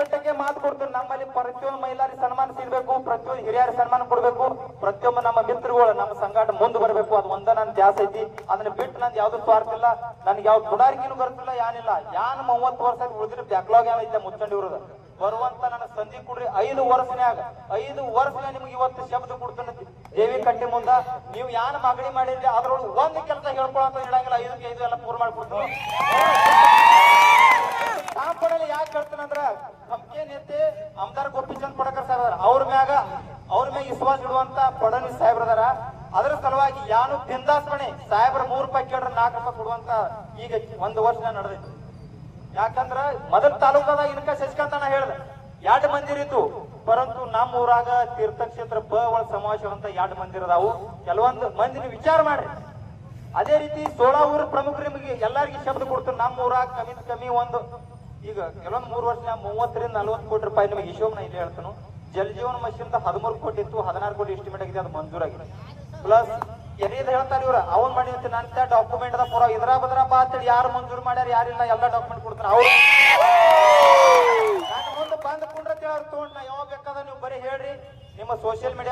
ರಿಸಲ್ಟ್ಗೆ ಮಾತು ಕೊಡ್ತೀನಿ. ನಮ್ಮಲ್ಲಿ ಪ್ರತಿಯೊಂದು ಮಹಿಳೆಯರಿಗೆ ಸನ್ಮಾನ ಸಿಗಬೇಕು, ಪ್ರತಿಯೊಂದು ಹಿರಿಯರ ಸನ್ಮಾನ ಕೊಡ್ಬೇಕು, ಪ್ರತಿಯೊಬ್ಬ ನಮ್ಮ ಮಿತ್ರಗಳು ನಮ್ಮ ಸಂಘಟ ಮುಂದೆ ಬರಬೇಕು. ಅದು ಒಂದ ನನ್ನ ಧ್ಯಾಸ ಐತಿ. ಅದನ್ನ ಬಿಟ್ಟು ನಂದು ಯಾವ್ದು ಸ್ವಾರ್ಥ ಇಲ್ಲ, ನನ್ಗೆ ಯಾವ ಪುಡಾರಿಕೆನೂ ಬರ್ತಿಲ್ಲ, ಏನಿಲ್ಲ. ಯಾನ್ 30 ವರ್ಷ ಉಳಿದ್ರೆ ಬ್ಯಾಕ್ಲಾಗ್ ಏನೈತೆ ಮುಚ್ಚಂಡಿರೋದು ಬರುವಂತ ನನ್ನ ಸಂಧಿ ಕೊಡ್ರಿ. 5 ವರ್ಷನ್ಯಾಗ ನಿಮ್ಗೆ ಇವತ್ತು ಶಬ್ದ ಕೊಡ್ತಾನೆ ದೇವಿ ಕಟ್ಟಿ ಮುಂದ. ನೀವು ಯಾನ್ ಮಾಗಡಿ ಮಾಡಿದ್ರೆ ಅದ್ರೊಳಗೆ ಒಂದು ಕೆಲಸ ಹೇಳ್ಕೊಳಂತ ಹೇಳಂಗಿಲ್ಲ. 5ಕ್ಕೆ 5 ಎಲ್ಲ ಪೂರ್ ಮಾಡ್ಕೊಡ್ತೀನಿ. ಕಾಂಪೌಂಡ್ ಯಾಕೆ ಹೇಳ್ತಾನಂದ್ರ ನಮ್ಗೆ ನೆತ್ತಿ ಅಮದಾರ್ ಗೋಪಿಚಂದ್ ಪಡಕರ್ ಸಾಹೇಬ್ ಅವ್ರ ಮ್ಯಾಗ ವಿಶ್ವಾಸ ಇಡುವಂತ ಫಡಣೀಸ್ ಸಾಹೇಬ್ರದಾರ. ಅದರ ಸಲುವಾಗಿ ಯಾನು ಬಿಂದಾಸ್ಮಣೆ ಸಾಹೇಬ್ರ 3 ರೂಪಾಯಿ ಕೇಳ್ರೆ 4 ರೂಪಾಯಿ ಕೊಡುವಂತ ಈಗ 1 ವರ್ಷ ನಡೆದೈತಿ. ಯಾಕಂದ್ರ ಮೊದಲ ತಾಲೂಕದಾಗ ಇನ್ಕ ಶಶಿಕಾಂತನ ಹೇಳ್ದ 2 ಮಂದಿರಿತ್ತು. ಪರಂತು ನಮ್ಮ ಊರಾಗ ತೀರ್ಥಕ್ಷೇತ್ರ ಬ ಒಳ ಸಮಾವೇಶ ಅಂತ 2 ಮಂದಿರದಾವು. ಕೆಲವೊಂದು ಮಂದಿನ ವಿಚಾರ ಮಾಡ್ರಿ. ಅದೇ ರೀತಿ 16 ಊರ ಪ್ರಮುಖರು ನಿಮಗೆ ಎಲ್ಲಾರ್ಗಿ ಶಬ್ದ ಕೊಡ್ತಾರೆ. ನಮ್ಮ ಊರಾಗ ಕಮ್ಮಿ ಒಂದು ಈಗ ಕೆಲವೊಂದು 3 ವರ್ಷ 30 ರಿಂದ 40 ಕೋಟಿ ರೂಪಾಯಿ ನಿಮಗೆ ಹಿಶೋಬ್ನ ಇಲ್ಲಿ ಹೇಳ್ತಾನು. ಜಲ್ ಜೀವನ ಮಿಷನ್ ಅಂತ 13 ಕೋಟಿ ಇತ್ತು, 16 ಕೋಟಿ ಎಸ್ಟಿಮೇಟ್ ಆಗಿದೆ, ಅದು ಮಂಜೂರಾಗಿದೆ. ಪ್ಲಸ್ ಏನೇನು ಹೇಳ್ತಾರೆ ಇವ್ರ ಅವನ್ ಮಾಡಿ ಅಂತ ನನ್ನ ಡಾಕ್ಯುಮೆಂಟ್ ಅದ ಪೂರ ಇದ್ರ ಬದ್ರ ಬಾ ಅಂತೇಳಿ ಯಾರು ಮಂಜೂರು ಮಾಡ್ಯಾರ ಯಾರಿಲ್ಲ ಎಲ್ಲ ಡಾಕ್ಯುಮೆಂಟ್ ಕೊಡ್ತಾರೆ ಅವ್ರು. ನನ್ನ ಮುಂದೆ ಬಂದ್ ಕುಂಡ್ರ ತಗೊಂಡ್ ನಾ ಯಾವಾಗ ಬೇಕಾದ ನೀವು ಬರೀ ಹೇಳ್ರಿ. ನಿಮ್ಮ ಸೋಷಿಯಲ್ ಮೀಡಿಯಾ